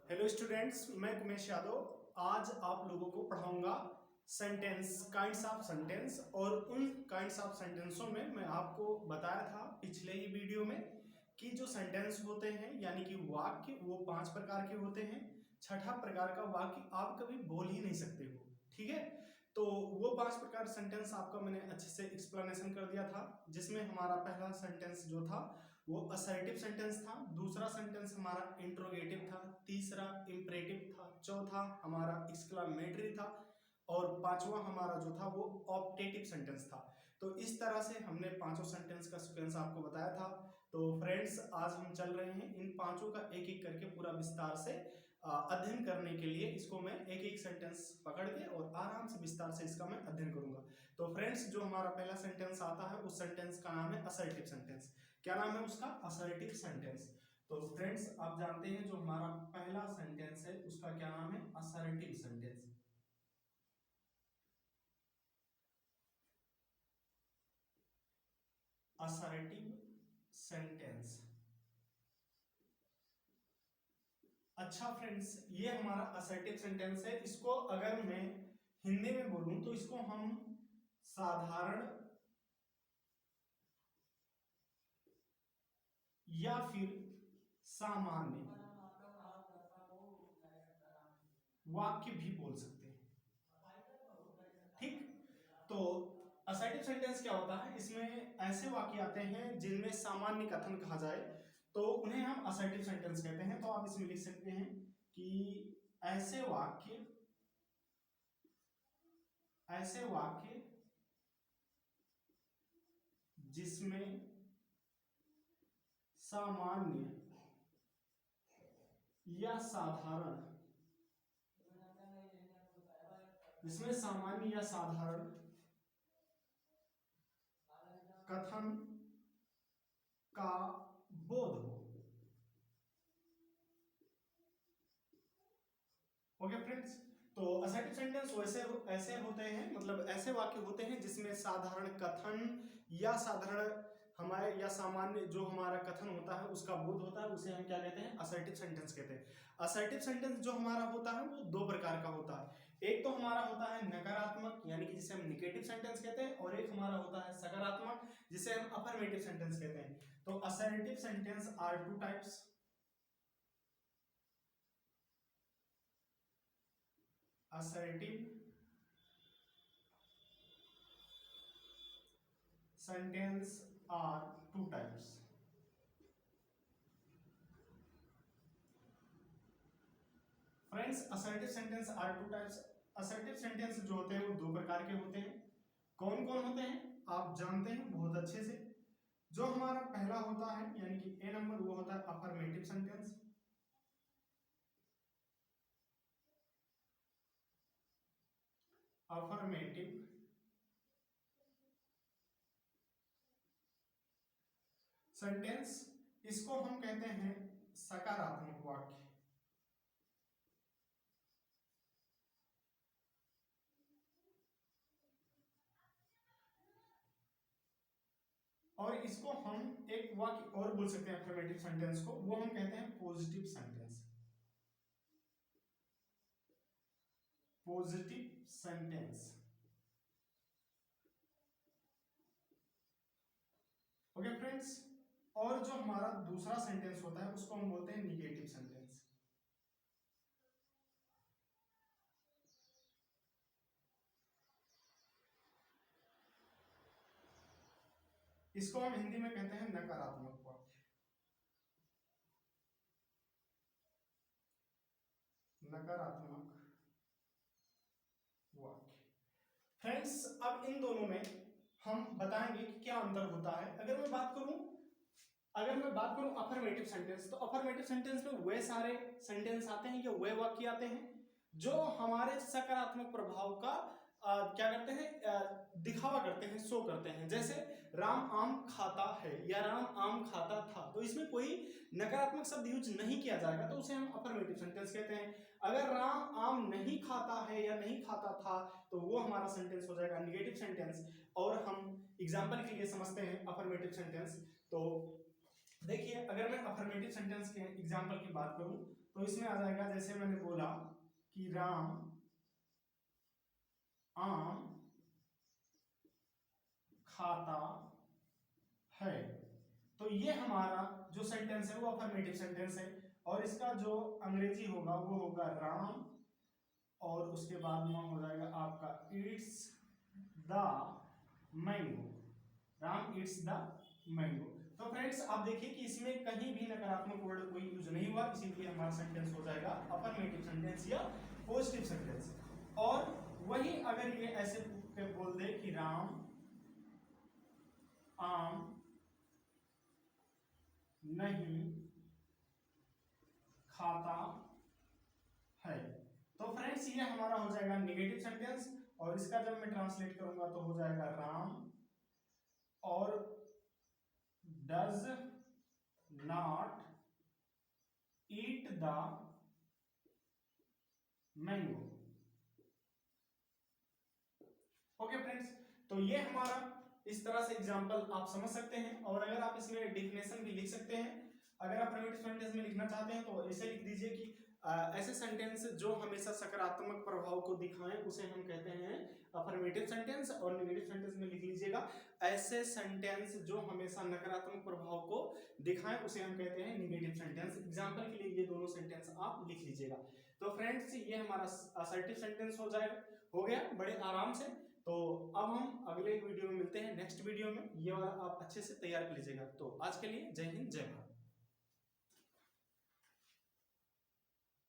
Hello students, मैं उमेश यादव आज आप लोगों को पढ़ाऊंगा सेंटेंस, काइंड्स ऑफ सेंटेंस। और उन काइंड्स ऑफ सेंटेंसों में मैं आपको बताया था पिछले ही वीडियो में कि जो सेंटेंस होते हैं यानी कि वाक्य वो 5 प्रकार के होते हैं। छठा प्रकार का वाक्य आप कभी बोल ही नहीं सकते हो, ठीक है। तो वो 5 प्रकार सेंटेंस आपका मैंने अच्छे से एक्सप्लेनेशन कर दिया था, जिसमें हमारा पहला सेंटेंस जो था वो असर्टिव सेंटेंस था, दूसरा सेंटेंस हमारा इंट्रोगेटिव था, तीसरा इंपरेटिव था, चौथा हमारा एक्सक्लामेटरी था और पांचवा हमारा जो था वो ऑप्टेटिव सेंटेंस था। तो इस तरह से हमने पांचों सेंटेंस का सीक्वेंस आपको बताया था। तो फ्रेंड्स, आज हम चल रहे हैं इन पांचों का एक एक करके पूरा विस्तार से अध्ययन करने के लिए। इसको मैं एक एक सेंटेंस पकड़ के और आराम से विस्तार से इसका मैं अध्ययन करूंगा। तो फ्रेंड्स, जो हमारा पहला सेंटेंस आता है उस सेंटेंस का नाम है असर्टिव सेंटेंस। क्या नाम है उसका? Assertive sentence. तो फ्रेंड्स, आप जानते हैं जो हमारा पहला सेंटेंस है उसका क्या नाम है? Assertive sentence. Assertive sentence. अच्छा फ्रेंड्स, ये हमारा असर्टिव सेंटेंस है। इसको अगर मैं हिंदी में बोलूं तो इसको हम साधारण या फिर सामान्य वाक्य भी बोल सकते हैं, ठीक। तो असर्टिव सेंटेंस क्या होता है? इसमें ऐसे वाक्य आते हैं जिनमें सामान्य कथन कहा जाए तो उन्हें हम असर्टिव सेंटेंस कहते हैं। तो आप इसमें लिख सकते हैं कि ऐसे वाक्य जिसमें सामान्य या साधारण कथन का बोध हो। ओके फ्रेंड्स, तो असर्टिव सेंटेंस वैसे ऐसे होते हैं, मतलब ऐसे वाक्य होते हैं जिसमें साधारण कथन या साधारण हमारे या सामान्य जो हमारा कथन होता है उसका बोध होता है, उसे हम क्या कहते हैं? असर्टिव सेंटेंस कहते हैं। असर्टिव सेंटेंस जो हमारा होता है वो दो प्रकार का होता है। एक तो हमारा होता है नकारात्मक यानी कि जिसे हम निगेटिव सेंटेंस कहते हैं, और एक हमारा होता है सकारात्मक जिसे हम अफर्मेटिव सेंटेंस कहते हैं। तो assertive sentence are two types. assertive sentence are two types. Friends, assertive sentence are two types. assertive sentence जो होते हैं वो दो प्रकार के होते हैं। कौन कौन होते हैं आप जानते हैं बहुत अच्छे से। जो हमारा पहला होता है यानी कि ए नंबर, वो होता है अफर्मेटिव सेंटेंस। अफर्मेटिव सेंटेंस, इसको हम कहते हैं सकारात्मक वाक्य। और इसको हम एक वाक्य और बोल सकते हैं अफर्मेटिव सेंटेंस को, वो हम कहते हैं positive sentence. Positive sentence. Okay friends, और जो हमारा दूसरा सेंटेंस होता है उसको हम बोलते हैं निगेटिव सेंटेंस। इसको हम हिंदी में कहते हैं नकारात्मक वाक्य। नकारात्मक वाक्य। फ्रेंड्स, अब इन दोनों में हम बताएंगे कि क्या अंतर होता है। अगर मैं बात करूं अफर्मेटिव सेंटेंस, तो अफर्मेटिव सेंटेंस में वे सारे सेंटेंस आते हैं या वे वाक्य आते हैं जो हमारे सकारात्मक प्रभाव का क्या करते हैं? दिखावा करते हैं, शो करते हैं। जैसे राम आम खाता है या राम आम खाता था, तो इसमें कोई नकारात्मक शब्द यूज नहीं किया जाएगा, तो उसे हम अफर्मेटिव सेंटेंस कहते हैं। अगर राम आम नहीं खाता है या नहीं खाता था, तो वो हमारा सेंटेंस हो जाएगा निगेटिव सेंटेंस। और हम एग्जाम्पल के लिए समझते हैं अफर्मेटिव सेंटेंस। तो देखिए अगर मैं अफर्मेटिव सेंटेंस के एग्जांपल की बात करूं तो इसमें आ जाएगा, जैसे मैंने बोला कि राम आम खाता है, तो ये हमारा जो सेंटेंस है वो अफर्मेटिव सेंटेंस है। और इसका जो अंग्रेजी होगा वो होगा राम, और उसके बाद में हो जाएगा आपका it's the mango, Ram it's the mango. तो फ्रेंड्स आप देखिए कि इसमें कहीं भी नकारात्मक वर्ड कोई यूज नहीं हुआ, इसीलिए हमारा सेंटेंस हो जाएगा अफर्मेटिव सेंटेंस या पॉजिटिव सेंटेंस। और वही अगर ये ऐसे बोल दे कि राम आम नहीं खाता है, तो फ्रेंड्स ये हमारा हो जाएगा नेगेटिव सेंटेंस। और इसका जब मैं ट्रांसलेट करूंगा तो हो जाएगा राम और does not eat the mango. Okay friends, तो ये हमारा इस तरह से एग्जांपल आप समझ सकते हैं। और अगर आप इसमें डेफिनेशन भी लिख सकते हैं, अगर आप अफर्मेटिव सेंटेंस में लिखना चाहते हैं तो ऐसे लिख दीजिए कि ऐसे सेंटेंस जो हमेशा सकारात्मक प्रभाव को दिखाएं उसे हम कहते हैं अफर्मेटिव सेंटेंस। और नेगेटिव सेंटेंस में लिख लीजिएगा ऐसे सेंटेंस जो हमेशा नकारात्मक प्रभाव को दिखाएं उसे हम कहते हैं नेगेटिव सेंटेंस। एग्जांपल के लिए ये दोनों सेंटेंस आप लिख लीजिएगा। तो फ्रेंड्स ये हमारा असर्टिव सेंटेंस हो गया बड़े आराम से। तो अब हम अगले वीडियो में मिलते हैं, नेक्स्ट वीडियो में। ये वाला आप अच्छे से तैयार कर लीजिएगा। तो आज के लिए जय हिंद जय भारत।